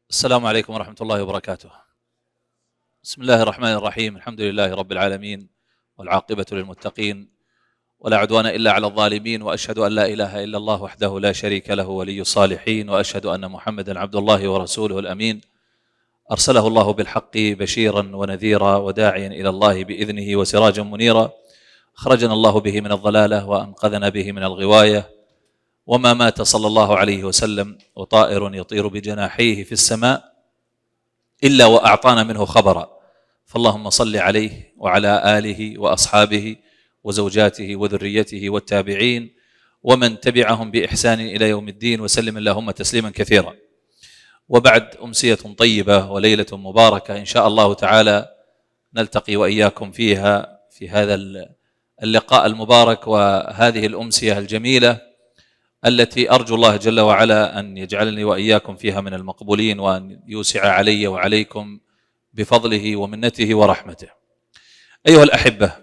السلام عليكم ورحمة الله وبركاته. بسم الله الرحمن الرحيم. الحمد لله رب العالمين، والعاقبة للمتقين، ولا عدوان إلا على الظالمين، وأشهد أن لا إله إلا الله وحده لا شريك له ولي الصالحين، وأشهد أن محمدا عبد الله ورسوله الأمين، أرسله الله بالحق بشيرا ونذيرا وداعيا إلى الله بإذنه وسراجا منيرا، أخرجنا الله به من الضلالة وأنقذنا به من الغواية، وما مات صلى الله عليه وسلم وطائر يطير بجناحيه في السماء إلا وأعطانا منه خبرا، فاللهم صل عليه وعلى آله وأصحابه وزوجاته وذريته والتابعين ومن تبعهم بإحسان إلى يوم الدين، وسلم اللهم تسليما كثيرا. وبعد، أمسية طيبة وليلة مباركة إن شاء الله تعالى نلتقي وإياكم فيها في هذا اللقاء المبارك وهذه الأمسية الجميلة التي أرجو الله جل وعلا أن يجعلني وإياكم فيها من المقبولين، وأن يوسع علي وعليكم بفضله ومنته ورحمته. أيها الأحبة،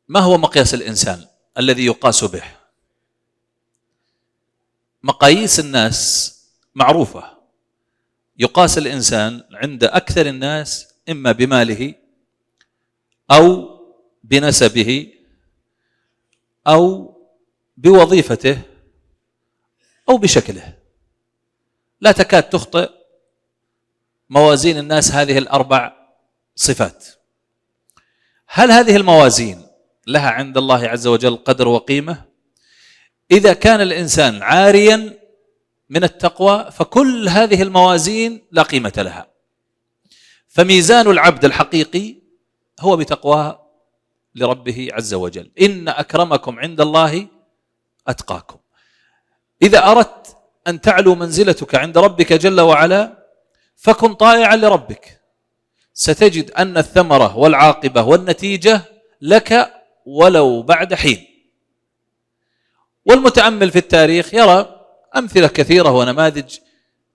ما هو مقياس الإنسان الذي يقاس به؟ مقاييس الناس معروفة. يقاس الإنسان عند أكثر الناس إما بماله أو بنسبه أو بوظيفته أو بشكله. لا تكاد تخطئ موازين الناس هذه الأربع صفات. هل هذه الموازين لها عند الله عز وجل قدر وقيمة؟ إذا كان الإنسان عاريا من التقوى فكل هذه الموازين لا قيمة لها. فميزان العبد الحقيقي هو بتقواه لربه عز وجل. إن أكرمكم عند الله أتقاكم. إذا أردت أن تعلو منزلتك عند ربك جل وعلا فكن طائعا لربك، ستجد أن الثمرة والعاقبة والنتيجة لك ولو بعد حين. والمتأمل في التاريخ يرى أمثلة كثيرة ونماذج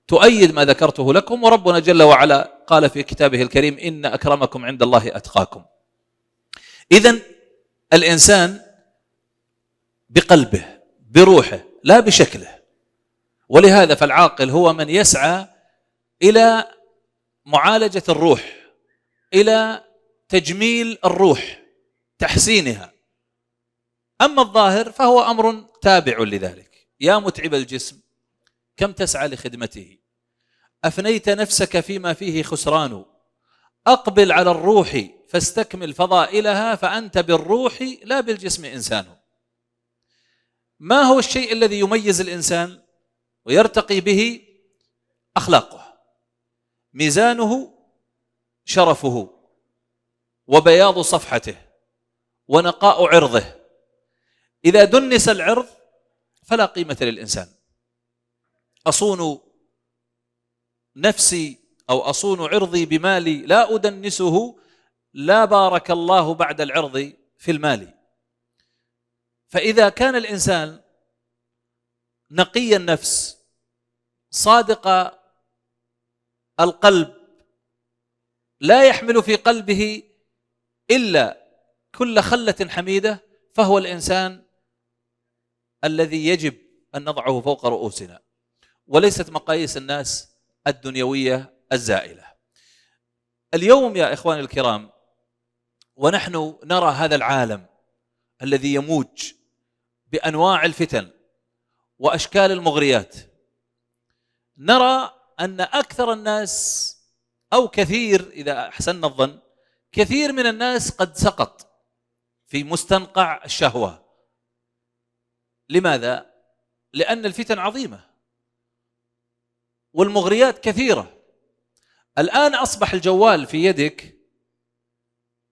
تؤيد ما ذكرته لكم، وربنا جل وعلا قال في كتابه الكريم: إن أكرمكم عند الله أتقاكم. إذن الإنسان بقلبه بروحه لا بشكله. ولهذا فالعاقل هو من يسعى إلى معالجة الروح، إلى تجميل الروح، تحسينها. أما الظاهر فهو أمر تابع لذلك. يا متعب الجسم كم تسعى لخدمته، أفنيت نفسك فيما فيه خسران، أقبل على الروح فاستكمل فضائلها، فأنت بالروح لا بالجسم إنسان. ما هو الشيء الذي يميز الإنسان ويرتقي به؟ أخلاقه، ميزانه، شرفه، وبياض صفحته، ونقاء عرضه. إذا دنس العرض فلا قيمة للإنسان. أصون نفسي أو أصون عرضي بمالي لا أدنسه، لا بارك الله بعد العرض في المال. فإذا كان الإنسان نقي النفس صادق القلب لا يحمل في قلبه إلا كل خلة حميدة، فهو الإنسان الذي يجب أن نضعه فوق رؤوسنا، وليست مقاييس الناس الدنيوية الزائلة. اليوم يا إخواني الكرام، ونحن نرى هذا العالم الذي يموج بأنواع الفتن وأشكال المغريات، نرى أن أكثر الناس أو كثير، إذا أحسننا الظن، كثير من الناس قد سقط في مستنقع الشهوة. لماذا؟ لأن الفتن عظيمة والمغريات كثيرة. الآن أصبح الجوال في يدك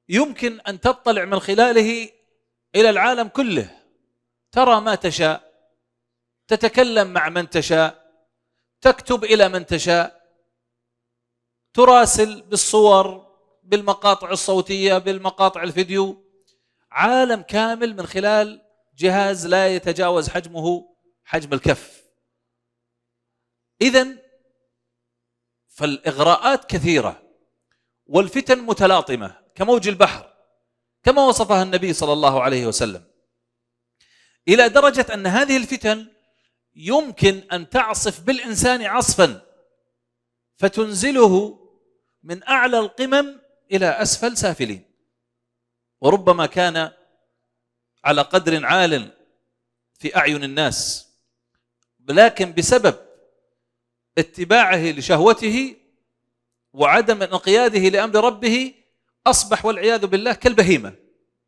يمكن أن تطلع من خلاله إلى العالم كله، ترى ما تشاء، تتكلم مع من تشاء، تكتب إلى من تشاء، تراسل بالصور، بالمقاطع الصوتية، بالمقاطع الفيديو، عالم كامل من خلال جهاز لا يتجاوز حجمه حجم الكف. إذن فالإغراءات كثيرة والفتن متلاطمة كموج البحر، كما وصفها النبي صلى الله عليه وسلم، إلى درجة أن هذه الفتن يمكن أن تعصف بالإنسان عصفا فتنزله من أعلى القمم إلى أسفل سافلين، وربما كان على قدر عال في أعين الناس، لكن بسبب اتباعه لشهوته وعدم انقياده لأمر ربه أصبح والعياذ بالله كالبهيمة،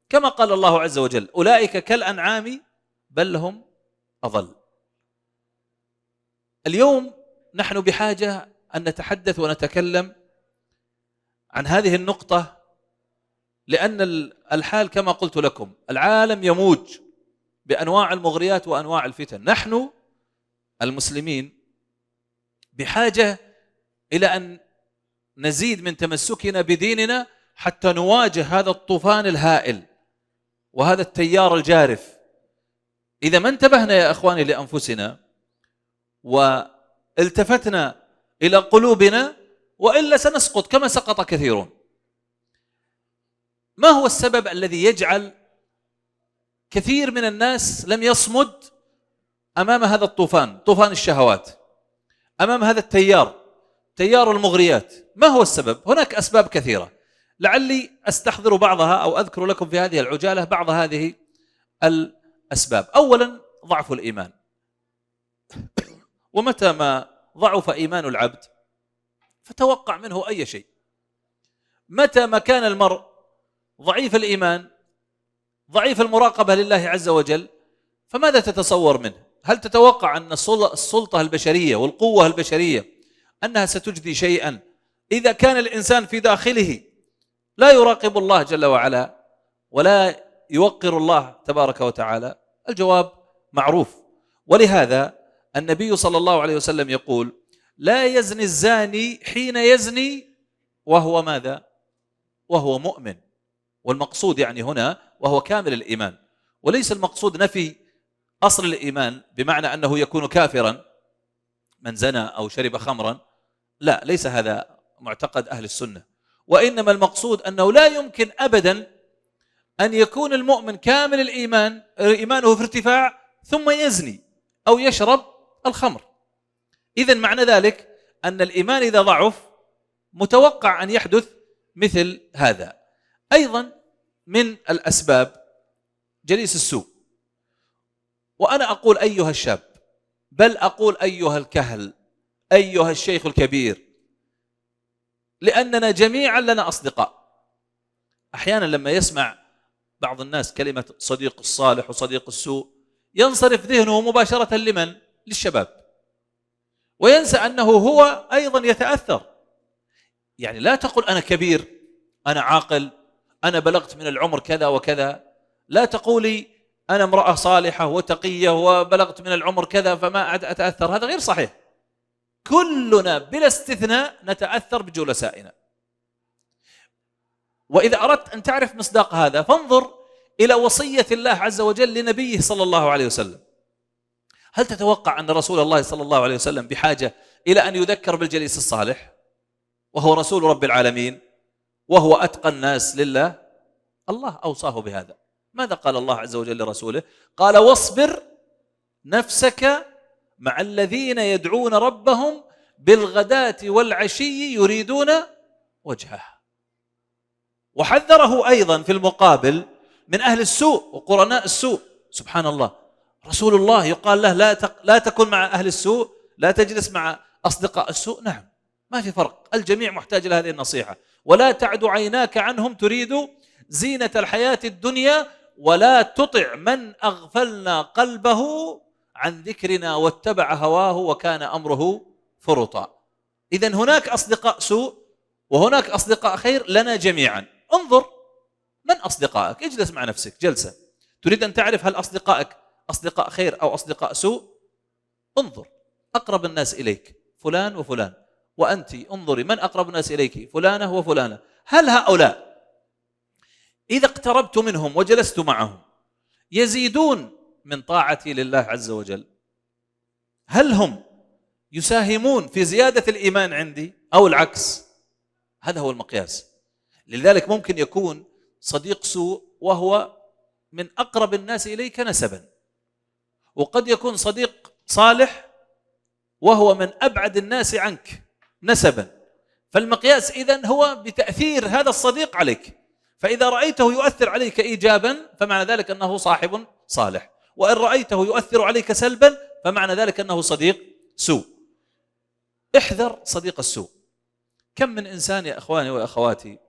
كما قال الله عز وجل: أولئك كالأنعام بل هم أضل. اليوم نحن بحاجة أن نتحدث ونتكلم عن هذه النقطة، لأن الحال كما قلت لكم العالم يموج بأنواع المغريات وأنواع الفتن. نحن المسلمين بحاجة إلى أن نزيد من تمسكنا بديننا حتى نواجه هذا الطوفان الهائل وهذا التيار الجارف. إذا ما انتبهنا يا أخواني لأنفسنا والتفتنا إلى قلوبنا، وإلا سنسقط كما سقط كثيرون. ما هو السبب الذي يجعل كثير من الناس لم يصمد أمام هذا الطوفان، طوفان الشهوات، أمام هذا تيار المغريات؟ ما هو السبب؟ هناك أسباب كثيرة، لعلي أستحضر بعضها أو أذكر لكم في هذه العجالة بعض هذه الأسباب. أولا ضعف الإيمان، ومتى ما ضعف إيمان العبد فتوقع منه أي شيء. متى ما كان المرء ضعيف الإيمان ضعيف المراقبة لله عز وجل، فماذا تتصور منه؟ هل تتوقع أن السلطة البشرية والقوة البشرية أنها ستجدي شيئا إذا كان الإنسان في داخله لا يراقب الله جل وعلا ولا يوقر الله تبارك وتعالى؟ الجواب معروف. ولهذا النبي صلى الله عليه وسلم يقول: لا يزني الزاني حين يزني وهو ماذا؟ وهو مؤمن. والمقصود يعني هنا وهو كامل الإيمان، وليس المقصود نفي أصل الإيمان بمعنى أنه يكون كافرا من زنى أو شرب خمرا، لا، ليس هذا معتقد أهل السنة. وإنما المقصود أنه لا يمكن أبدا أن يكون المؤمن كامل الإيمان، إيمانه في ارتفاع، ثم يزني أو يشرب الخمر. إذن معنى ذلك أن الإيمان إذا ضعف متوقع أن يحدث مثل هذا. أيضا من الأسباب جليس السوء. وأنا أقول أيها الشاب، بل أقول أيها الكهل، أيها الشيخ الكبير، لأننا جميعا لنا أصدقاء. أحيانا لما يسمع بعض الناس كلمة صديق الصالح وصديق السوء ينصرف ذهنه مباشرة لمن؟ للشباب، وينسى أنه هو أيضا يتأثر. يعني لا تقل أنا كبير، أنا عاقل، أنا بلغت من العمر كذا وكذا. لا تقولي أنا امرأة صالحة وتقية وبلغت من العمر كذا فما أتأثر، هذا غير صحيح. كلنا بلا استثناء نتأثر بجلسائنا. وإذا أردت أن تعرف مصداق هذا فانظر إلى وصية الله عز وجل لنبيه صلى الله عليه وسلم. هل تتوقع أن رسول الله صلى الله عليه وسلم بحاجة إلى أن يذكر بالجليس الصالح وهو رسول رب العالمين وهو أتقى الناس لله؟ الله أوصاه بهذا. ماذا قال الله عز وجل لرسوله؟ قال: واصبر نفسك مع الذين يدعون ربهم بالغداة والعشي يريدون وجهه. وحذره أيضا في المقابل من أهل السوء وقرناء السوء. سبحان الله، رسول الله يقال له لا تكن مع أهل السوء، لا تجلس مع أصدقاء السوء. نعم، ما في فرق، الجميع محتاج لهذه النصيحة. ولا تعد عيناك عنهم تريد زينة الحياة الدنيا ولا تطع من أغفلنا قلبه عن ذكرنا واتبع هواه وكان أمره فرطا. إذن هناك أصدقاء سوء وهناك أصدقاء خير لنا جميعا. انظر من أصدقائك، اجلس مع نفسك جلسة. تريد أن تعرف هل أصدقائك أصدقاء خير أو أصدقاء سوء؟ انظر أقرب الناس إليك فلان وفلان، وأنت انظري من أقرب الناس إليك فلانة وفلانة. هل هؤلاء إذا اقتربت منهم وجلست معهم يزيدون من طاعتي لله عز وجل؟ هل هم يساهمون في زيادة الإيمان عندي أو العكس؟ هذا هو المقياس. لذلك ممكن يكون صديق سوء وهو من أقرب الناس إليك نسبا، وقد يكون صديق صالح وهو من أبعد الناس عنك نسبا. فالمقياس إذن هو بتأثير هذا الصديق عليك، فإذا رأيته يؤثر عليك إيجابا فمعنى ذلك أنه صاحب صالح، وإن رأيته يؤثر عليك سلبا فمعنى ذلك أنه صديق سوء. احذر صديق السوء. كم من إنسان يا أخواني وأخواتي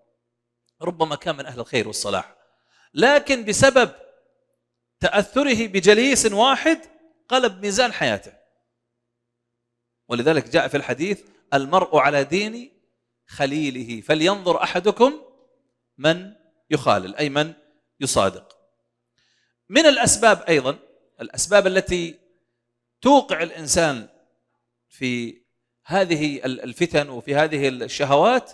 ربما كان من أهل الخير والصلاح، لكن بسبب تأثره بجليس واحد قلب ميزان حياته. ولذلك جاء في الحديث: المرء على دين خليله فلينظر أحدكم من يخالل، أي من يصادق. من الأسباب أيضا، الأسباب التي توقع الإنسان في هذه الفتن وفي هذه الشهوات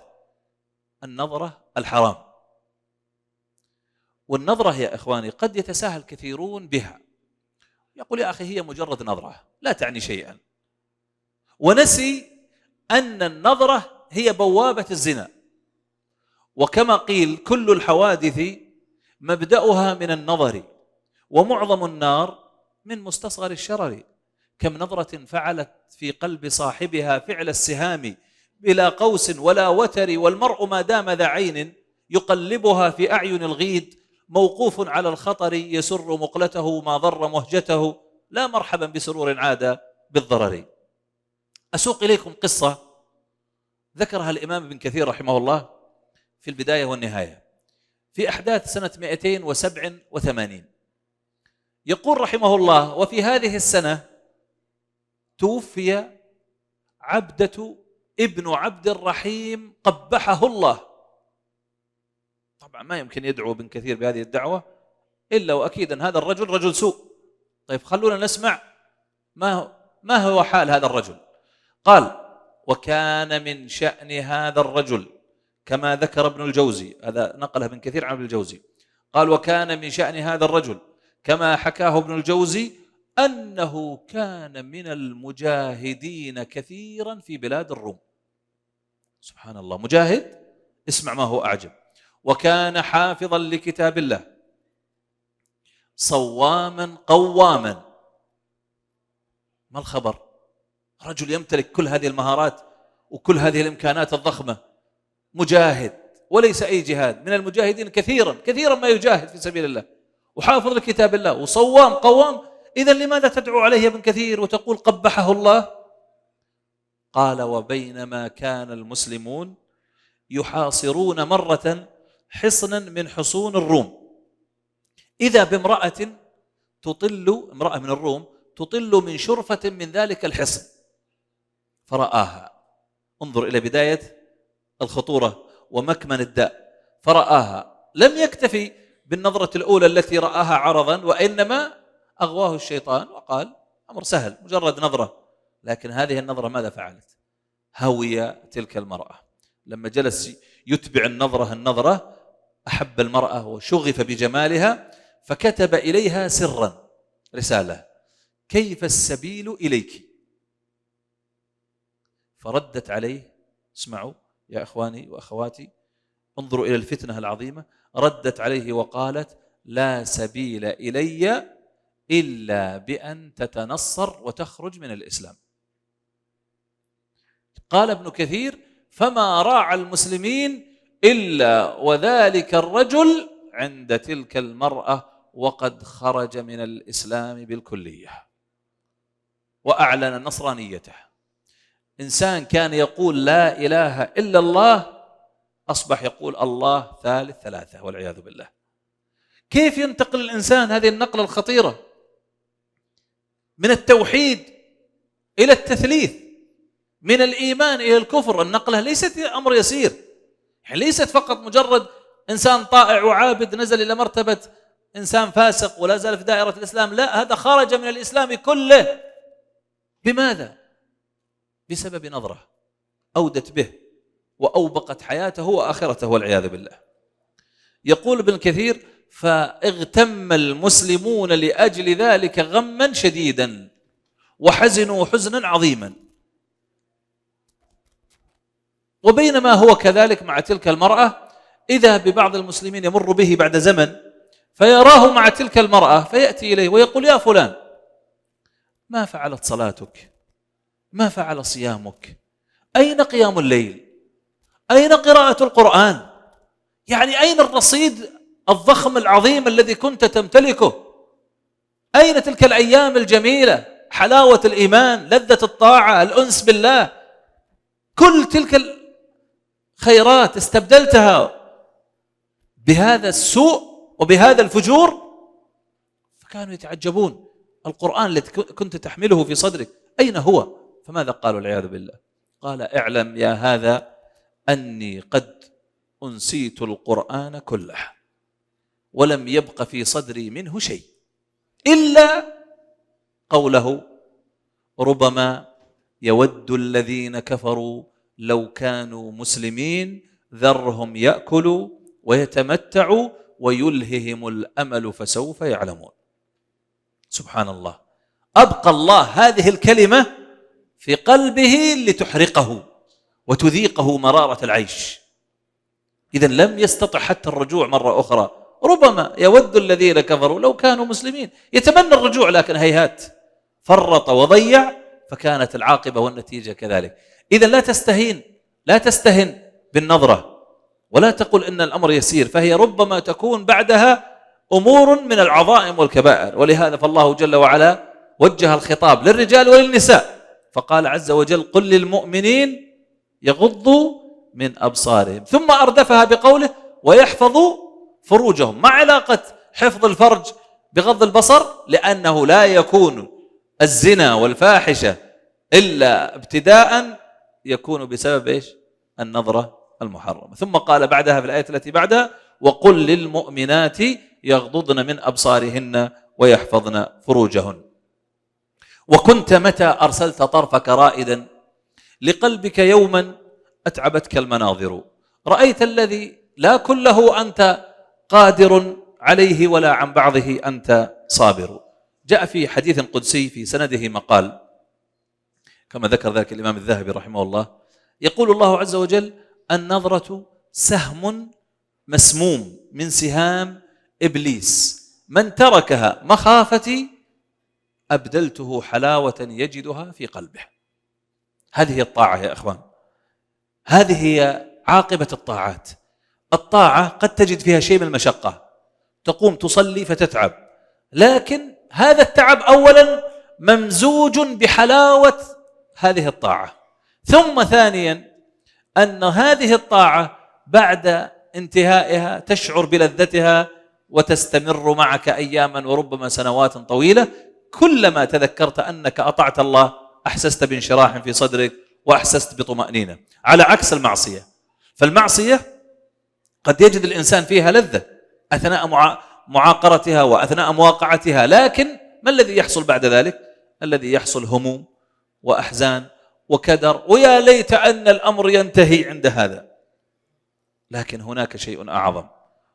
النظرة الحرام. والنظرة يا إخواني قد يتساهل كثيرون بها، يقول: يا أخي هي مجرد نظرة لا تعني شيئا، ونسي أن النظرة هي بوابة الزنا. وكما قيل: كل الحوادث مبدأها من النظر، ومعظم النار من مستصغر الشرر. كم نظرة فعلت في قلب صاحبها فعل السهام بلا قوس ولا وتر، والمرء ما دام ذا عين يقلبها في أعين الغيد، موقوف على الخطر يسر مقلته ما ضر مهجته، لا مرحبا بسرور عاد بالضرر. أسوق إليكم قصة ذكرها الإمام ابن كثير رحمه الله في البداية والنهاية في أحداث سنة 287. يقول رحمه الله: وفي هذه السنة توفي عبدة ابن عبد الرحيم قبحه الله. طبعا ما يمكن يدعو ابن كثير بهذه الدعوة إلا وأكيدا هذا الرجل رجل سوء. طيب خلونا نسمع ما هو حال هذا الرجل. قال: وكان من شأن هذا الرجل كما ذكر ابن الجوزي، هذا نقله ابن كثير عن ابن الجوزي، قال: وكان من شأن هذا الرجل كما حكاه ابن الجوزي أنه كان من المجاهدين كثيرا في بلاد الروم. سبحان الله، مجاهد، اسمع ما هو أعجب. وكان حافظا لكتاب الله صواما قواما. ما الخبر؟ رجل يمتلك كل هذه المهارات وكل هذه الإمكانات الضخمة، مجاهد وليس أي جهاد، من المجاهدين كثيرا ما يجاهد في سبيل الله، وحافظ لكتاب الله وصوام قوام. إذن لماذا تدعو عليه يا ابن كثير وتقول قبحه الله؟ قال: وبينما كان المسلمون يحاصرون مرة حصنا من حصون الروم، إذا بامرأة امرأة من الروم تطل من شرفة من ذلك الحصن فرآها. انظر إلى بداية الخطورة ومكمن الداء. فرآها، لم يكتفي بالنظرة الأولى التي رآها عرضا، وإنما أغواه الشيطان وقال: أمر سهل، مجرد نظرة. لكن هذه النظرة ماذا فعلت؟ هوي تلك المرأة. لما جلس يتبع النظرة أحب المرأة وشغف بجمالها، فكتب إليها سرا رسالة: كيف السبيل إليك؟ فردت عليه، اسمعوا يا أخواني وأخواتي، انظروا إلى الفتنة العظيمة، ردت عليه وقالت: لا سبيل إلي إلا بأن تتنصر وتخرج من الإسلام. قال ابن كثير: فما راعى المسلمين إلا وذلك الرجل عند تلك المرأة وقد خرج من الإسلام بالكلية وأعلن نصرانيته. إنسان كان يقول لا إله إلا الله أصبح يقول الله ثالث ثلاثة والعياذ بالله. كيف ينتقل الإنسان هذه النقلة الخطيرة من التوحيد إلى التثليث، من الإيمان إلى الكفر؟ النقلة ليست أمر يسير، يعني ليست فقط مجرد إنسان طائع وعابد نزل إلى مرتبة إنسان فاسق ولا زال في دائرة الإسلام، لا، هذا خرج من الإسلام كله. بماذا؟ بسبب نظرة أودت به وأوبقت حياته وآخرته والعياذ بالله. يقول ابن كثير: فاغتم المسلمون لأجل ذلك غما شديدا وحزنوا حزنا عظيما. وبينما هو كذلك مع تلك المرأة، إذا ببعض المسلمين يمر به بعد زمن فيراه مع تلك المرأة فيأتي إليه ويقول: يا فلان، ما فعلت صلاتك؟ ما فعل صيامك؟ أين قيام الليل؟ أين قراءة القرآن؟ يعني أين الرصيد الضخم العظيم الذي كنت تمتلكه؟ أين تلك الأيام الجميلة، حلاوة الإيمان، لذة الطاعة، الأنس بالله؟ كل تلك الخيرات استبدلتها بهذا السوء وبهذا الفجور. فكانوا يتعجبون، القرآن الذي كنت تحمله في صدرك أين هو؟ فماذا قالوا والعياذ بالله؟ قال اعلم يا هذا أني قد أنسيت القرآن كله ولم يبق في صدري منه شيء إلا قوله ربما يود الذين كفروا لو كانوا مسلمين ذرهم يأكلوا ويتمتعوا ويلههم الأمل فسوف يعلمون. سبحان الله، أبقى الله هذه الكلمة في قلبه لتحرقه وتذيقه مرارة العيش. إذن لم يستطع حتى الرجوع مرة أخرى. ربما يود الذين كفروا لو كانوا مسلمين، يتمنى الرجوع لكن هيهات، فرط وضيع، فكانت العاقبة والنتيجة كذلك. إذن لا تستهن بالنظرة، ولا تقل إن الأمر يسير، فهي ربما تكون بعدها أمور من العظائم والكبائر. ولهذا فالله جل وعلا وجه الخطاب للرجال وللنساء، فقال عز وجل قل للمؤمنين يغضوا من أبصارهم، ثم أردفها بقوله ويحفظوا فروجهم. ما علاقة حفظ الفرج بغض البصر؟ لأنه لا يكون الزنا والفاحشة إلا ابتداء يكون بسبب إيش؟ النظرة المحرمة. ثم قال بعدها في الآية التي بعدها وقل للمؤمنات يغضضن من أبصارهن ويحفظن فروجهن. وكنت متى أرسلت طرفك رائدا لقلبك يوما أتعبتك المناظر، رأيت الذي لا كله أنت قادر عليه ولا عن بعضه أنت صابر. جاء في حديث قدسي في سنده مقال كما ذكر ذلك الإمام الذهبي رحمه الله، يقول الله عز وجل النظرة سهم مسموم من سهام إبليس، من تركها مخافتي أبدلته حلاوة يجدها في قلبه. هذه هي الطاعة يا أخوان، هذه هي عاقبة الطاعات. الطاعة قد تجد فيها شيء من المشقة، تقوم تصلي فتتعب، لكن هذا التعب أولا ممزوج بحلاوة هذه الطاعة، ثم ثانيا أن هذه الطاعة بعد انتهائها تشعر بلذتها وتستمر معك أياما وربما سنوات طويلة. كلما تذكرت أنك أطعت الله أحسست بانشراح في صدرك وأحسست بطمأنينة، على عكس المعصية. فالمعصية قد يجد الإنسان فيها لذة أثناء معاقرتها وأثناء مواقعتها، لكن ما الذي يحصل بعد ذلك؟ الذي يحصل هموم وأحزان وكدر، ويا ليت أن الأمر ينتهي عند هذا. لكن هناك شيء أعظم،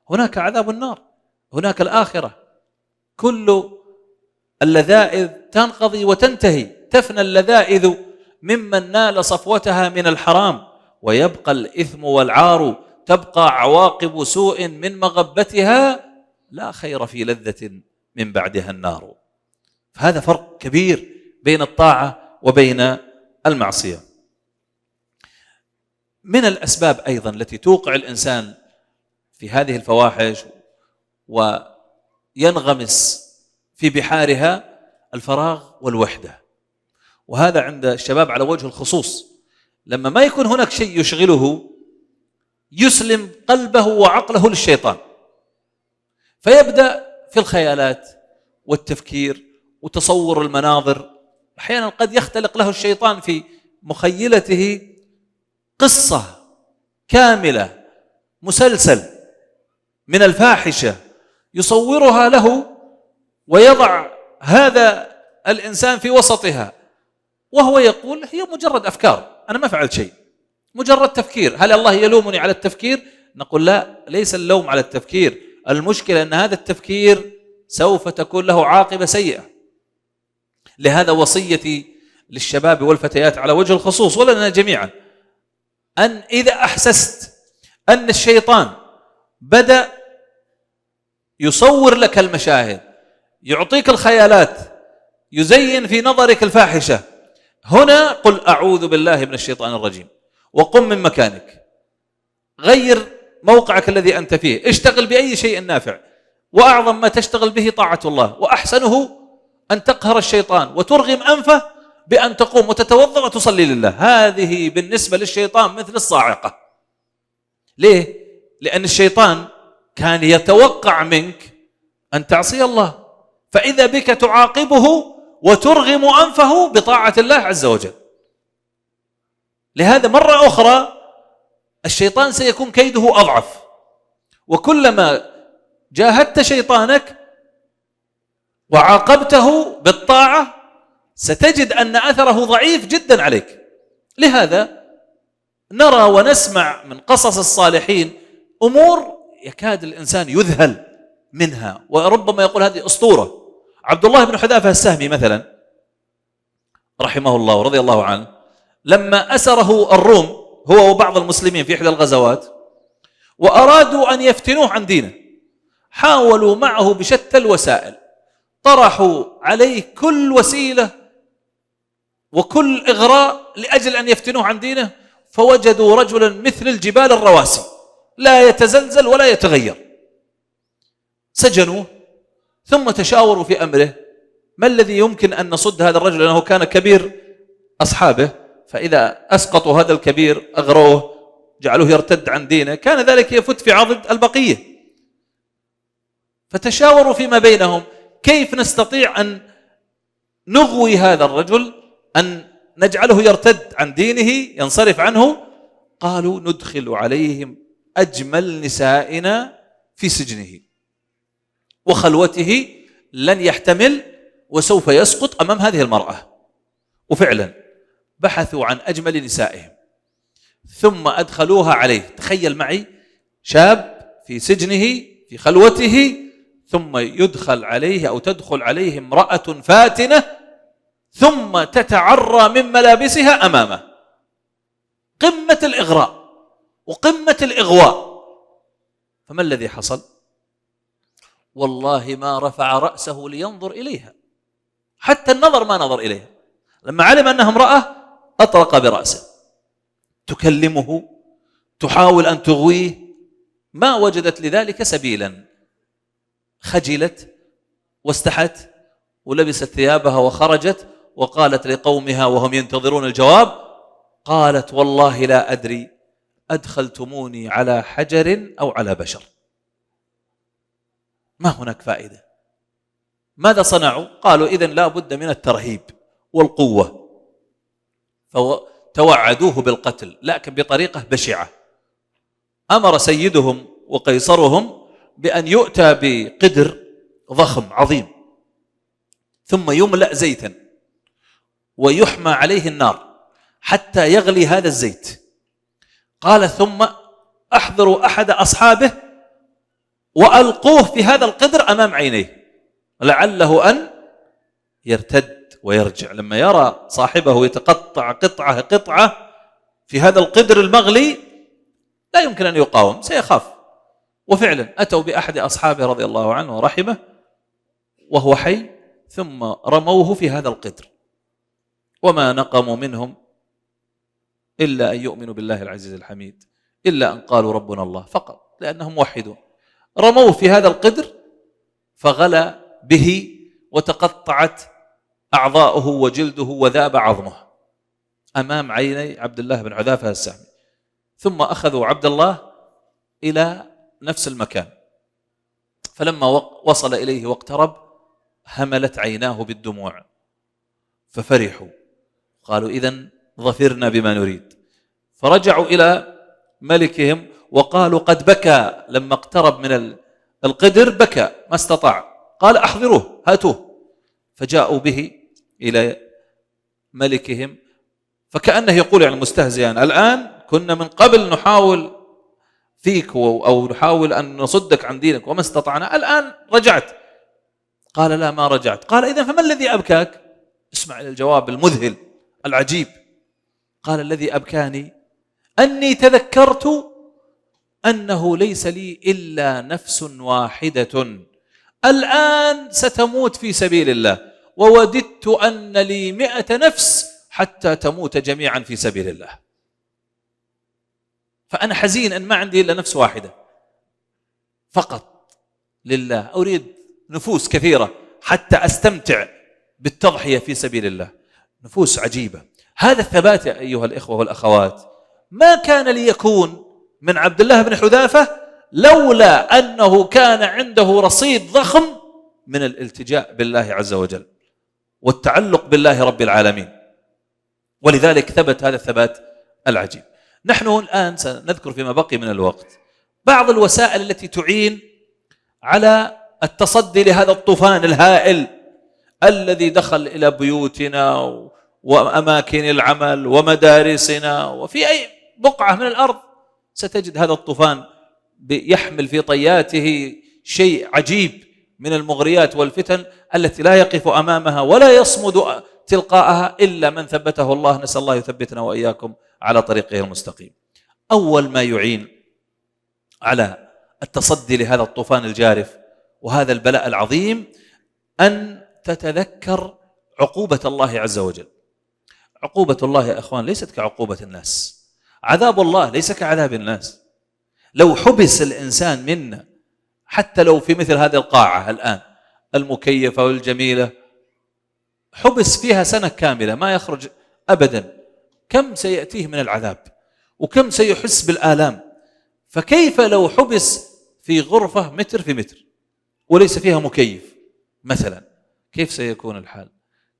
هناك عذاب النار، هناك الآخرة. كل اللذائذ تنقضي وتنتهي، تفنى اللذائذ ممن نال صفوتها من الحرام، ويبقى الإثم والعار، تبقى عواقب سوء من مغبتها، لا خير في لذة من بعدها النار. فهذا فرق كبير بين الطاعة وبين المعصية. من الأسباب أيضا التي توقع الإنسان في هذه الفواحش وينغمس في بحارها الفراغ والوحدة، وهذا عند الشباب على وجه الخصوص. لما ما يكون هناك شيء يشغله يسلم قلبه وعقله للشيطان، فيبدأ في الخيالات والتفكير وتصور المناظر. أحيانا قد يختلق له الشيطان في مخيلته قصة كاملة، مسلسل من الفاحشة، يصورها له ويضع هذا الإنسان في وسطها، وهو يقول هي مجرد أفكار، أنا ما فعلت شيء، مجرد تفكير. هل الله يلومني على التفكير؟ نقول لا، ليس اللوم على التفكير، المشكلة أن هذا التفكير سوف تكون له عاقبة سيئة. لهذا وصيتي للشباب والفتيات على وجه الخصوص ولنا جميعا، أن إذا أحسست أن الشيطان بدأ يصور لك المشاهد، يعطيك الخيالات، يزين في نظرك الفاحشة، هنا قل أعوذ بالله من الشيطان الرجيم، وقم من مكانك، غير موقعك الذي أنت فيه، اشتغل بأي شيء نافع، وأعظم ما تشتغل به طاعة الله، وأحسنه أن تقهر الشيطان وترغم أنفه بأن تقوم وتتوضأ وتصلي لله. هذه بالنسبة للشيطان مثل الصاعقة. ليه؟ لأن الشيطان كان يتوقع منك أن تعصي الله، فإذا بك تعاقبه وترغم أنفه بطاعة الله عز وجل. لهذا مرة أخرى الشيطان سيكون كيده أضعف، وكلما جاهدت شيطانك وعاقبته بالطاعة ستجد أن أثره ضعيف جدا عليك. لهذا نرى ونسمع من قصص الصالحين أمور يكاد الإنسان يذهل منها، وربما يقول هذه أسطورة. عبد الله بن حذافة السهمي مثلا رحمه الله ورضي الله عنه، لما أسره الروم هو وبعض المسلمين في إحدى الغزوات وأرادوا أن يفتنوه عن دينه، حاولوا معه بشتى الوسائل، طرحوا عليه كل وسيلة وكل إغراء لأجل أن يفتنوه عن دينه، فوجدوا رجلا مثل الجبال الرواسي لا يتزلزل ولا يتغير. سجنوه ثم تشاوروا في أمره، ما الذي يمكن أن نصد هذا الرجل، لأنه كان كبير أصحابه، فإذا أسقطوا هذا الكبير أغروه جعلوه يرتد عن دينه كان ذلك يفت في عضد البقية. فتشاوروا فيما بينهم كيف نستطيع أن نغوي هذا الرجل، أن نجعله يرتد عن دينه ينصرف عنه. قالوا ندخل عليهم أجمل نسائنا في سجنه وخلوته لن يحتمل وسوف يسقط أمام هذه المرأة. وفعلا بحثوا عن أجمل نسائهم ثم أدخلوها عليه. تخيل معي شاب في سجنه في خلوته ثم يدخل عليه أو تدخل عليه امرأة فاتنة ثم تتعرى من ملابسها أمامه. قمة الإغراء وقمة الإغواء. فما الذي حصل؟ والله ما رفع رأسه لينظر إليها، حتى النظر ما نظر إليها. لما علم أنها امرأة أطرق برأسه، تكلمه تحاول أن تغويه، ما وجدت لذلك سبيلا. خجلت واستحت ولبست ثيابها وخرجت وقالت لقومها وهم ينتظرون الجواب، قالت والله لا أدري أدخلتموني على حجر أو على بشر، ما هناك فائدة. ماذا صنعوا؟ قالوا إذن لا بد من الترهيب والقوة، فتوعدوه بالقتل لكن بطريقة بشعة. أمر سيدهم وقيصرهم بأن يؤتى بقدر ضخم عظيم ثم يملأ زيتا ويحمى عليه النار حتى يغلي هذا الزيت. قال ثم أحضروا أحد أصحابه وألقوه في هذا القدر أمام عينيه لعله أن يرتد ويرجع. لما يرى صاحبه يتقطع قطعة قطعة في هذا القدر المغلي لا يمكن أن يقاوم، سيخاف. وفعلا أتوا بأحد أصحابه رضي الله عنه ورحمه وهو حي ثم رموه في هذا القدر، وما نقموا منهم إلا أن يؤمنوا بالله العزيز الحميد، إلا أن قالوا ربنا الله فقط، لأنهم موحدون. رموه في هذا القدر فغلى به وتقطعت أعضاؤه وجلده وذاب عظمه أمام عيني عبد الله بن حذافة السهمي. ثم أخذوا عبد الله إلى نفس المكان، فلما وصل إليه واقترب هملت عيناه بالدموع ففرحوا، قالوا إذن ظفرنا بما نريد. فرجعوا إلى ملكهم وقالوا قد بكى لما اقترب من القدر، بكى ما استطاع. قال أحضروه هاتوه. فجاءوا به إلى ملكهم فكأنه يقول يعني مستهزئا الآن كنا من قبل نحاول فيك أو نحاول أن نصدك عن دينك وما استطعنا، الآن رجعت. قال لا ما رجعت. قال إذن فما الذي أبكاك؟ اسمع إلى الجواب المذهل العجيب. قال الذي أبكاني أني تذكرت أنه ليس لي إلا نفس واحدة الآن ستموت في سبيل الله، ووددت أن لي 100 نفس حتى تموت جميعا في سبيل الله. فأنا حزين أن ما عندي إلا نفس واحدة فقط لله، أريد نفوس كثيرة حتى أستمتع بالتضحية في سبيل الله، نفوس عجيبة. هذا الثبات يا أيها الإخوة والأخوات ما كان ليكون من عبد الله بن حذافة لولا أنه كان عنده رصيد ضخم من الالتجاء بالله عز وجل والتعلق بالله رب العالمين، ولذلك ثبت هذا الثبات العجيب. نحن الآن سنذكر فيما بقي من الوقت بعض الوسائل التي تعين على التصدي لهذا الطوفان الهائل الذي دخل إلى بيوتنا وأماكن العمل ومدارسنا، وفي أي بقعة من الأرض ستجد هذا الطوفان يحمل في طياته شيء عجيب من المغريات والفتن التي لا يقف أمامها ولا يصمد تلقاءها إلا من ثبته الله. نسأل الله يثبتنا وإياكم على طريقه المستقيم. أول ما يعين على التصدي لهذا الطوفان الجارف وهذا البلاء العظيم أن تتذكر عقوبة الله عز وجل. عقوبة الله يا أخوان ليست كعقوبة الناس، عذاب الله ليس كعذاب الناس. لو حبس الإنسان منا حتى لو في مثل هذه القاعة الآن المكيفة والجميلة، حبس فيها سنة كاملة ما يخرج أبدا، كم سيأتيه من العذاب وكم سيحس بالآلام. فكيف لو حبس في غرفة متر في متر وليس فيها مكيف مثلا، كيف سيكون الحال؟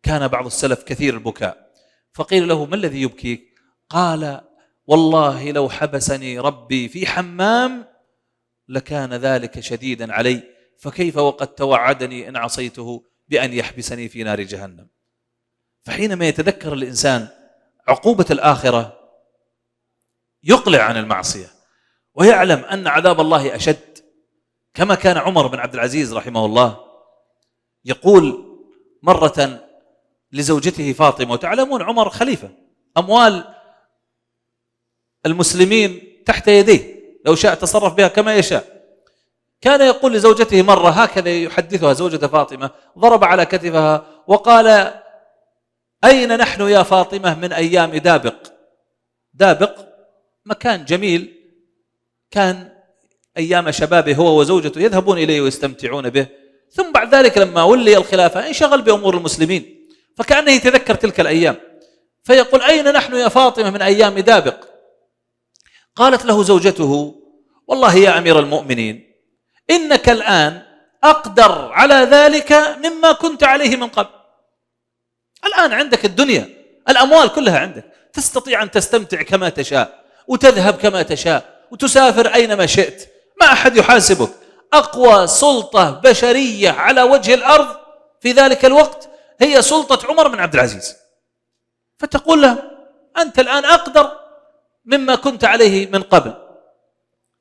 كان بعض السلف كثير البكاء، فقيل له: ما الذي يبكيك؟ قال: والله لو حبسني ربي في حمام لكان ذلك شديدا علي، فكيف وقد توعدني إن عصيته بأن يحبسني في نار جهنم. فحينما يتذكر الإنسان عقوبة الآخرة يقلع عن المعصية ويعلم أن عذاب الله أشد. كما كان عمر بن عبد العزيز رحمه الله يقول مرة لزوجته فاطمة، وتعلمون عمر خليفة، أموال المسلمين تحت يديه، لو شاء تصرف بها كما يشاء. كان يقول لزوجته مرة هكذا يحدثها زوجة فاطمة، ضرب على كتفها وقال: أين نحن يا فاطمة من أيام دابق؟ دابق مكان جميل كان أيام شبابه هو وزوجته يذهبون إليه ويستمتعون به، ثم بعد ذلك لما ولي الخلافة انشغل بأمور المسلمين، فكأنه يتذكر تلك الأيام فيقول: أين نحن يا فاطمة من أيام دابق؟ قالت له زوجته: والله يا أمير المؤمنين إنك الآن أقدر على ذلك مما كنت عليه من قبل. الآن عندك الدنيا، الأموال كلها عندك، تستطيع أن تستمتع كما تشاء وتذهب كما تشاء وتسافر أينما شئت، ما أحد يحاسبك. أقوى سلطة بشرية على وجه الأرض في ذلك الوقت هي سلطة عمر بن عبد العزيز، فتقول له: أنت الآن أقدر مما كنت عليه من قبل.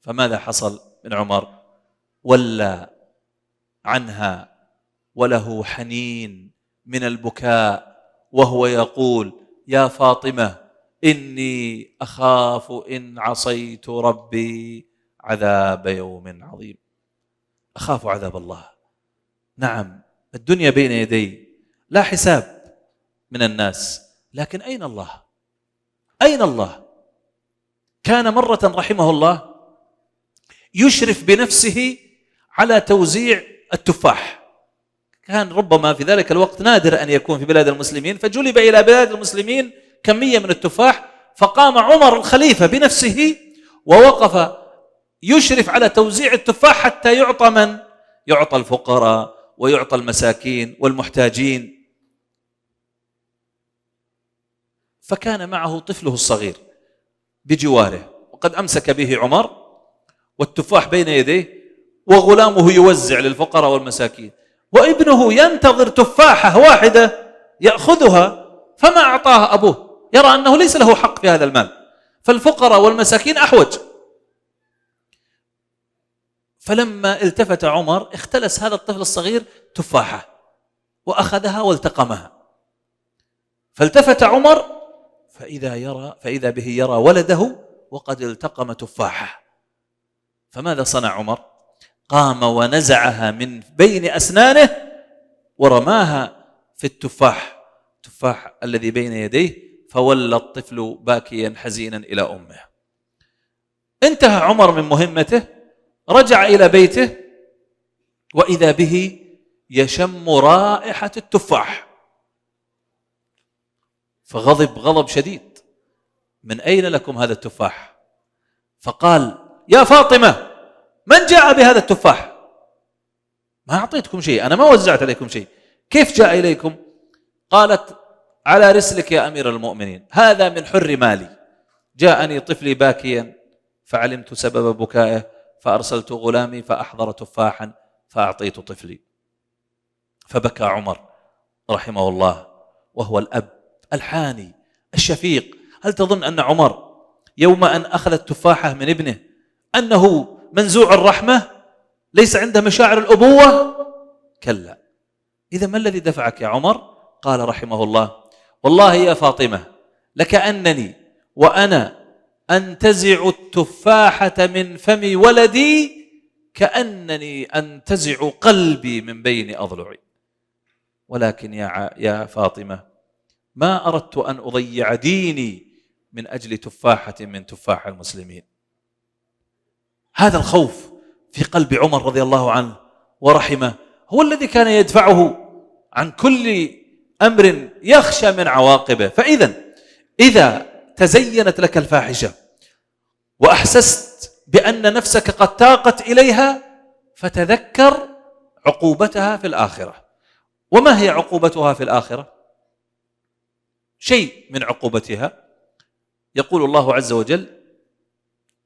فماذا حصل من عمر؟ ولى عنها وله حنين من البكاء وهو يقول: يا فاطمة إني أخاف إن عصيت ربي عذاب يوم عظيم. أخاف عذاب الله. نعم الدنيا بين يدي، لا حساب من الناس، لكن أين الله؟ أين الله؟ كان مرة رحمه الله يشرف بنفسه على توزيع التفاح، كان ربما في ذلك الوقت نادر أن يكون في بلاد المسلمين، فجلب إلى بلاد المسلمين كمية من التفاح، فقام عمر الخليفة بنفسه ووقف يشرف على توزيع التفاح حتى يعطى من؟ يعطى الفقراء ويعطى المساكين والمحتاجين. فكان معه طفله الصغير بجواره وقد أمسك به عمر والتفاح بين يديه، وغلامه يوزع للفقراء والمساكين، وابنه ينتظر تفاحة واحدة يأخذها فما أعطاه أبوه، يرى أنه ليس له حق في هذا المال، فالفقراء والمساكين أحوج. فلما التفت عمر اختلس هذا الطفل الصغير تفاحة وأخذها والتقمها، فالتفت عمر فإذا به يرى ولده وقد التقم تفاحة. فماذا صنع عمر؟ قام ونزعها من بين أسنانه ورماها في التفاح. التفاح الذي بين يديه، فولى الطفل باكيا حزينا إلى أمه. انتهى عمر من مهمته، رجع إلى بيته وإذا به يشم رائحة التفاح، فغضب غضب شديد: من أين لكم هذا التفاح؟ فقال: يا فاطمة، من جاء بهذا التفاح؟ ما أعطيتكم شيء، أنا ما وزعت عليكم شيء، كيف جاء إليكم؟ قالت: على رسلك يا أمير المؤمنين، هذا من حر مالي، جاءني طفلي باكيا فعلمت سبب بكائه فأرسلت غلامي فأحضر تفاحا فأعطيت طفلي. فبكى عمر رحمه الله وهو الأب الحاني الشفيق. هل تظن أن عمر يوم أن أخذ التفاحة من ابنه أنه منزوع الرحمة، ليس عنده مشاعر الأبوة؟ كلا. إذا ما الذي دفعك يا عمر؟ قال رحمه الله: والله يا فاطمة لكأنني وأنا أنتزع التفاحة من فم ولدي كأنني أنتزع قلبي من بين أضلعي، ولكن يا فاطمة ما أردت أن أضيع ديني من أجل تفاحة من تفاح المسلمين. هذا الخوف في قلب عمر رضي الله عنه ورحمه هو الذي كان يدفعه عن كل أمر يخشى من عواقبه. إذا تزينت لك الفاحشة وأحسست بأن نفسك قد تاقت إليها، فتذكر عقوبتها في الآخرة. وما هي عقوبتها في الآخرة؟ شيء من عقوبتها يقول الله عز وجل: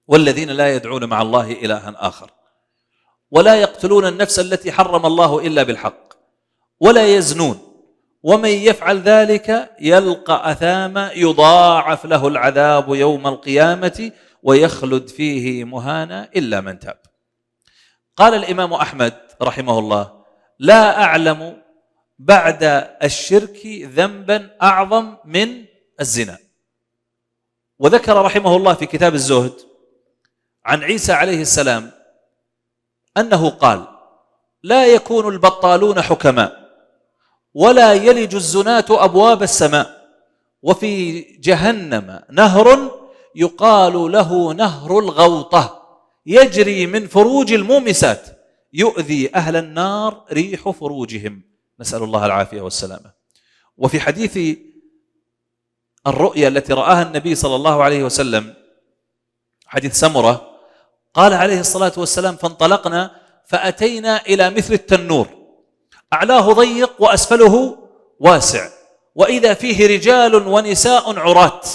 والذين لا يدعون مع الله إلها آخر ولا يقتلون النفس التي حرم الله إلا بالحق ولا يزنون ومن يفعل ذلك يلقى أثاما يضاعف له العذاب يوم القيامة ويخلد فيه مهانا إلا من تاب. قال الإمام أحمد رحمه الله: لا أعلم بعد الشرك ذنبا أعظم من الزنا. وذكر رحمه الله في كتاب الزهد عن عيسى عليه السلام أنه قال: لا يكون البطالون حكماء ولا يلج الزناة أبواب السماء، وفي جهنم نهر يقال له نهر الغوطة يجري من فروج المومسات يؤذي أهل النار ريح فروجهم، نسأل الله العافية والسلامة. وفي حديث الرؤيا التي رآها النبي صلى الله عليه وسلم، حديث سمرة، قال عليه الصلاة والسلام: فانطلقنا فأتينا إلى مثل التنور أعلاه ضيق وأسفله واسع، وإذا فيه رجال ونساء عرات،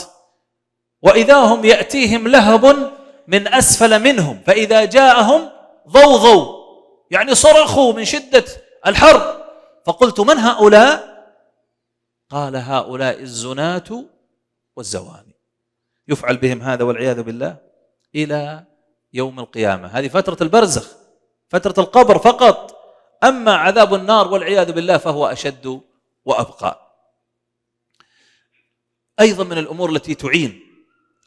وإذا هم يأتيهم لهب من أسفل منهم، فإذا جاءهم ضوضوا، يعني صرخوا من شدة الحر. فقلت: من هؤلاء؟ قال: هؤلاء الزناة والزواني، يفعل بهم هذا والعياذ بالله إلى يوم القيامة. هذه فترة البرزخ، فترة القبر فقط. أما عذاب النار والعياذ بالله فهو أشد وأبقى. أيضا من الأمور التي تعين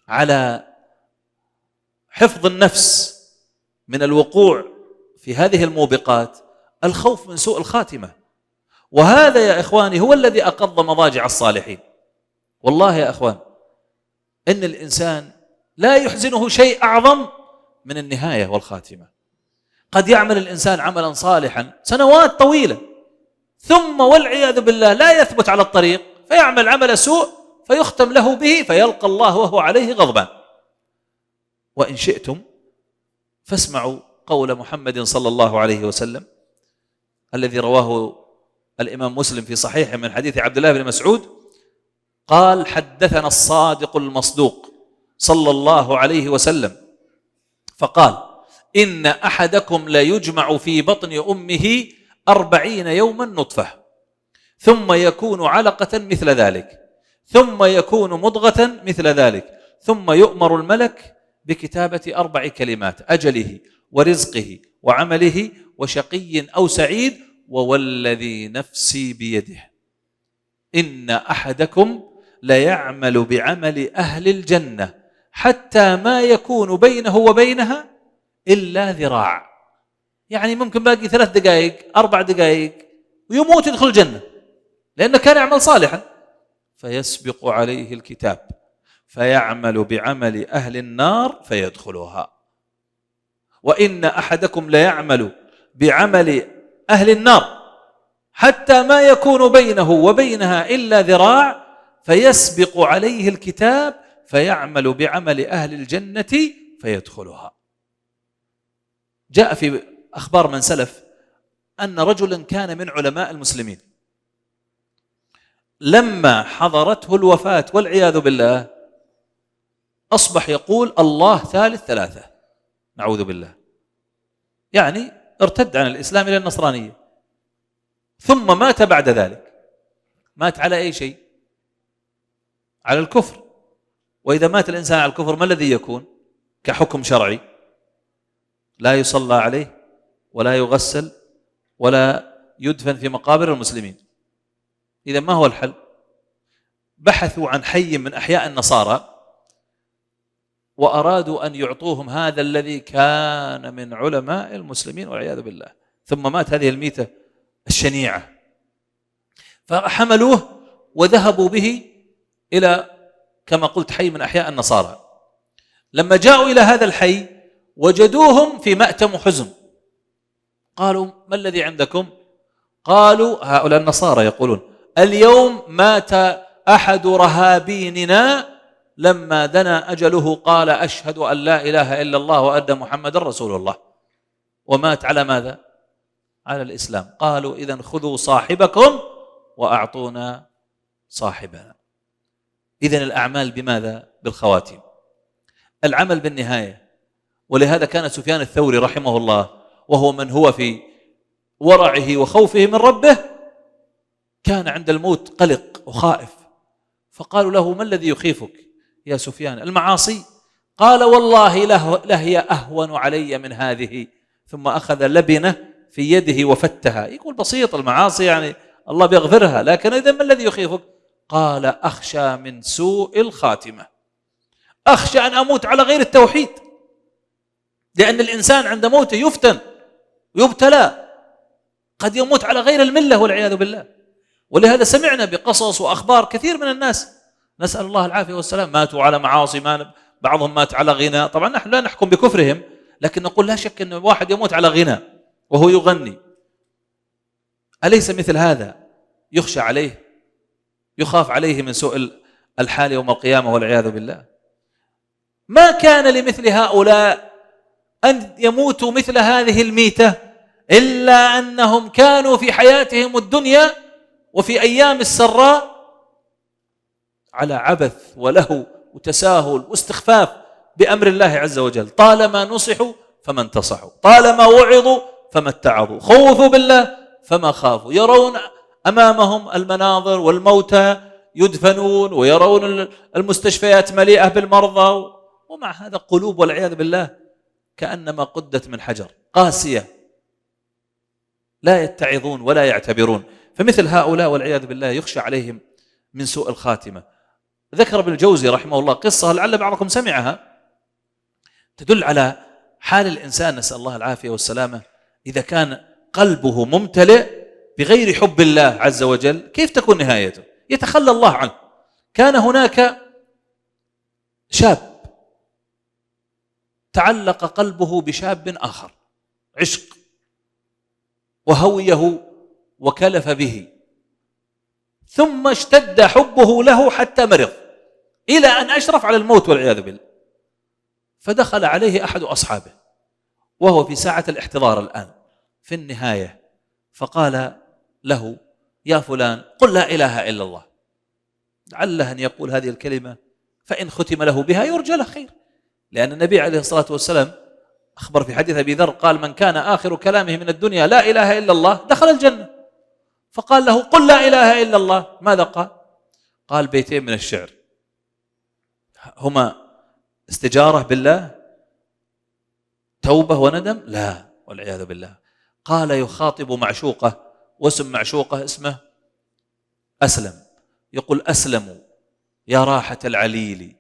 على حفظ النفس من الوقوع في هذه الموبقات الخوف من سوء الخاتمة، وهذا يا إخواني هو الذي أقض مضاجع الصالحين. والله يا إخوان إن الإنسان لا يحزنه شيء أعظم من النهاية والخاتمة. قد يعمل الإنسان عملا صالحا سنوات طويلة ثم والعياذ بالله لا يثبت على الطريق، فيعمل عمل سوء فيختم له به فيلقى الله وهو عليه غضبان. وإن شئتم فاسمعوا قول محمد صلى الله عليه وسلم الذي رواه الإمام مسلم في صحيحه من حديث عبد الله بن مسعود قال: حدثنا الصادق المصدوق صلى الله عليه وسلم فقال: إن أحدكم لا يجمع في بطن أمه 40 يوما نطفة ثم يكون علقة مثل ذلك ثم يكون مضغة مثل ذلك ثم يؤمر الملك بكتابة 4 كلمات: أجله ورزقه وعمله وشقي أو سعيد ووالذي نفسي بيده إن أحدكم ليعمل بعمل أهل الجنة حتى ما يكون بينه وبينها إلا ذراع. يعني ممكن باقي 3 دقائق 4 دقائق ويموت يدخل الجنة لأنه كان يعمل صالحا، فيسبق عليه الكتاب فيعمل بعمل أهل النار فيدخلها، وإن أحدكم ليعمل بعمل أهل النار حتى ما يكون بينه وبينها إلا ذراع فيسبق عليه الكتاب فيعمل بعمل أهل الجنة فيدخلها. جاء في أخبار من سلف أن رجلا كان من علماء المسلمين لما حضرته الوفاة والعياذ بالله أصبح يقول الله ثالث ثلاثة، نعوذ بالله، يعني ارتد عن الإسلام إلى النصرانية، ثم مات بعد ذلك. مات على أي شيء؟ على الكفر. وإذا مات الإنسان على الكفر ما الذي يكون كحكم شرعي؟ لا يصلى عليه ولا يغسل ولا يدفن في مقابر المسلمين. إذا ما هو الحل؟ بحثوا عن حي من أحياء النصارى وأرادوا أن يعطوهم هذا الذي كان من علماء المسلمين والعياذ بالله، ثم مات هذه الميتة الشنيعة، فحملوه وذهبوا به إلى كما قلت حي من أحياء النصارى. لما جاءوا إلى هذا الحي وجدوهم في مأتم وحزن، قالوا ما الذي عندكم؟ قالوا هؤلاء النصارى يقولون اليوم مات أحد رهابيننا لما دنا أجله قال أشهد أن لا إله إلا الله وأن محمد رسول الله، ومات على ماذا؟ على الإسلام. قالوا إذن خذوا صاحبكم وأعطونا صاحبنا. إذن الأعمال بماذا؟ بالخواتيم، العمل بالنهاية. ولهذا كان سفيان الثوري رحمه الله وهو من هو في ورعه وخوفه من ربه كان عند الموت قلق وخائف، فقالوا له ما الذي يخيفك يا سفيان؟ المعاصي؟ قال والله لهي أهون علي من هذه. ثم أخذ لبنة في يده وفتها. يقول بسيط المعاصي يعني الله بيغفرها، لكن إذا ما الذي يخيفك؟ قال أخشى من سوء الخاتمة، أخشى أن أموت على غير التوحيد، لأن الإنسان عند موته يفتن ويبتلى، قد يموت على غير الملة والعياذ بالله. ولهذا سمعنا بقصص وأخبار كثير من الناس نسأل الله العافية والسلام ماتوا على معاصي، بعضهم مات على غنى. طبعا نحن لا نحكم بكفرهم، لكن نقول لا شك أن واحد يموت على غنى وهو يغني، أليس مثل هذا يخشى عليه، يخاف عليه من سوء الحال يوم القيامة والعياذ بالله؟ ما كان لمثل هؤلاء أن يموتوا مثل هذه الميتة إلا أنهم كانوا في حياتهم الدنيا وفي أيام السراء على عبث ولهو وتساهل واستخفاف بأمر الله عز وجل. طالما نصحوا فما انتصحوا، طالما وعظوا فما اتعظوا، خوفوا بالله فما خافوا، يرون أمامهم المناظر والموتى يدفنون ويرون المستشفيات مليئة بالمرضى، ومع هذا قلوب والعياذ بالله كأنما قدت من حجر، قاسية، لا يتعظون ولا يعتبرون. فمثل هؤلاء والعياذ بالله يخشى عليهم من سوء الخاتمة. ذكر ابن الجوزي رحمه الله قصة لعل بعضكم سمعها تدل على حال الإنسان نسأل الله العافية والسلامة إذا كان قلبه ممتلئ بغير حب الله عز وجل كيف تكون نهايته؟ يتخلى الله عنه. كان هناك شاب تعلق قلبه بشاب آخر عشق وهويه وكلف به، ثم اشتد حبه له حتى مرض إلى أن أشرف على الموت والعياذ بالله. فدخل عليه أحد أصحابه وهو في ساعة الاحتضار الآن في النهاية، فقال له يا فلان قل لا إله إلا الله، لعله أن يقول هذه الكلمة فإن ختم له بها يرجى له خير، لأن النبي عليه الصلاة والسلام أخبر في حديث أبي ذر قال من كان آخر كلامه من الدنيا لا إله إلا الله دخل الجنة. فقال له قل لا إله إلا الله، ماذا قال؟ قال بيتين من الشعر، هما استجارة بالله توبة وندم؟ لا والعياذ بالله. قال يخاطب معشوقة واسم معشوقة اسمه أسلم، يقول أسلم يا راحة العليل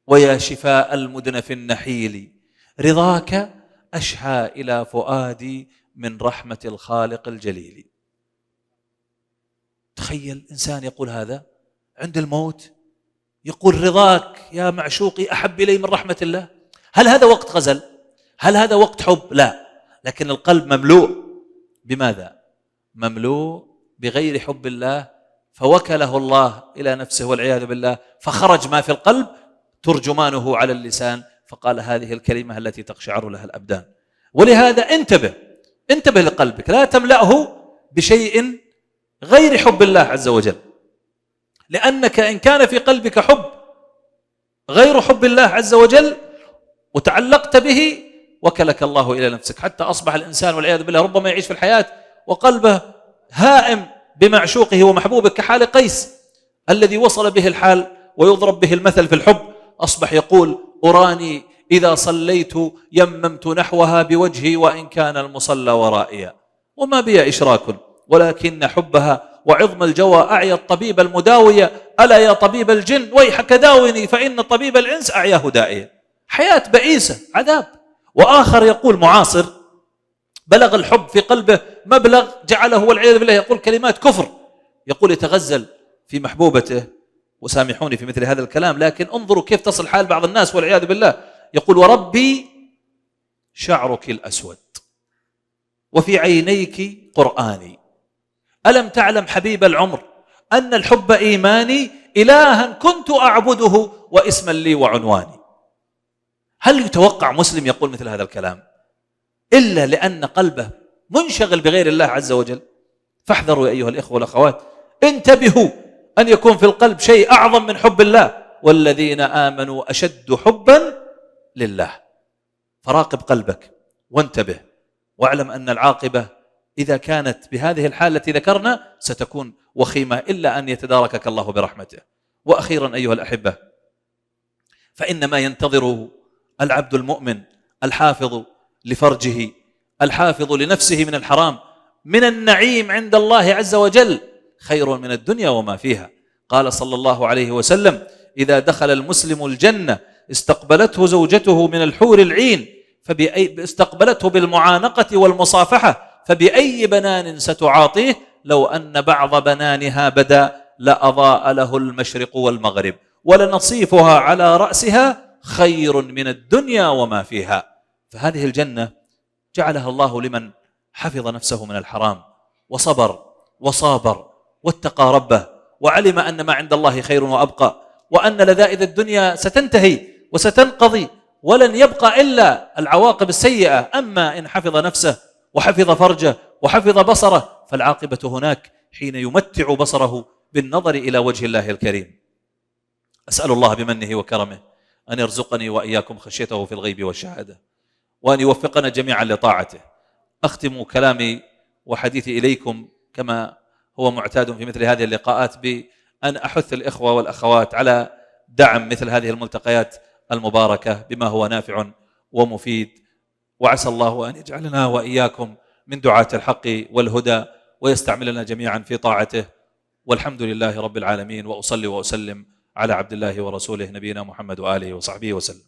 ويا شفاء المدن النحيل، رضاك أشهى إلى فؤادي من رحمة الخالق الجليل. تخيل إنسان يقول هذا عند الموت يقول رضاك يا معشوقي أحب إلي من رحمة الله. هل هذا وقت غزل؟ هل هذا وقت حب؟ لا، لكن القلب مملوء بماذا؟ مملوء بغير حب الله، فوكله الله إلى نفسه والعياذ بالله، فخرج ما في القلب ترجمانه على اللسان، فقال هذه الكلمة التي تقشعر لها الأبدان. ولهذا انتبه لقلبك، لا تملأه بشيء غير حب الله عز وجل، لأنك إن كان في قلبك حب غير حب الله عز وجل وتعلقت به وكلك الله إلى نفسك، حتى أصبح الإنسان والعياذ بالله ربما يعيش في الحياة وقلبه هائم بمعشوقه ومحبوبه، كحال قيس الذي وصل به الحال ويضرب به المثل في الحب، أصبح يقول أراني إذا صليت يممت نحوها بوجهي وإن كان المصلى ورائيا، وما بي إشراك ولكن حبها وعظم الجوى أعيا الطبيب المداوية، ألا يا طبيب الجن ويحك داوني فإن طبيب الإنس أعياه دائيا. حياة بئيسة عذاب. وآخر يقول معاصر بلغ الحب في قلبه مبلغ جعله والعياذ بالله يقول كلمات كفر، يقول يتغزل في محبوبته، وسامحوني في مثل هذا الكلام، لكن انظروا كيف تصل حال بعض الناس والعياذ بالله، يقول وربي شعرك الأسود وفي عينيك قرآني، ألم تعلم حبيب العمر أن الحب إيماني، إلها كنت أعبده واسما لي وعنواني. هل يتوقع مسلم يقول مثل هذا الكلام إلا لأن قلبه منشغل بغير الله عز وجل؟ فاحذروا يا أيها الإخوة والأخوات، انتبهوا أن يكون في القلب شيء أعظم من حب الله، والذين آمنوا أشد حبا لله. فراقب قلبك وانتبه، واعلم أن العاقبة إذا كانت بهذه الحالة التي ذكرنا ستكون وخيمة، إلا أن يتداركك الله برحمته. وأخيرا أيها الأحبة، فإن ما ينتظره العبد المؤمن الحافظ لفرجه الحافظ لنفسه من الحرام من النعيم عند الله عز وجل خير من الدنيا وما فيها. قال صلى الله عليه وسلم: إذا دخل المسلم الجنة استقبلته زوجته من الحور العين، استقبلته بالمعانقة والمصافحة، فبأي بنان ستعاطيه؟ لو أن بعض بنانها بدا لأضاء له المشرق والمغرب، ولنصيفها على رأسها خير من الدنيا وما فيها. فهذه الجنة جعلها الله لمن حفظ نفسه من الحرام وصبر وصابر واتقى ربه، وعلم أن ما عند الله خير وأبقى، وأن لذائذ الدنيا ستنتهي وستنقضي ولن يبقى إلا العواقب السيئة. أما إن حفظ نفسه وحفظ فرجه وحفظ بصره فالعاقبة هناك حين يمتع بصره بالنظر إلى وجه الله الكريم. أسأل الله بمنه وكرمه أن يرزقني وإياكم خشيته في الغيب والشهادة، وأن يوفقنا جميعا لطاعته. أختم كلامي وحديثي إليكم كما هو معتاد في مثل هذه اللقاءات بأن أحث الإخوة والأخوات على دعم مثل هذه الملتقيات المباركة بما هو نافع ومفيد، وعسى الله أن يجعلنا وإياكم من دعاة الحق والهدى ويستعملنا جميعا في طاعته. والحمد لله رب العالمين، وأصلي وأسلم على عبد الله ورسوله نبينا محمد وآله وصحبه وسلم.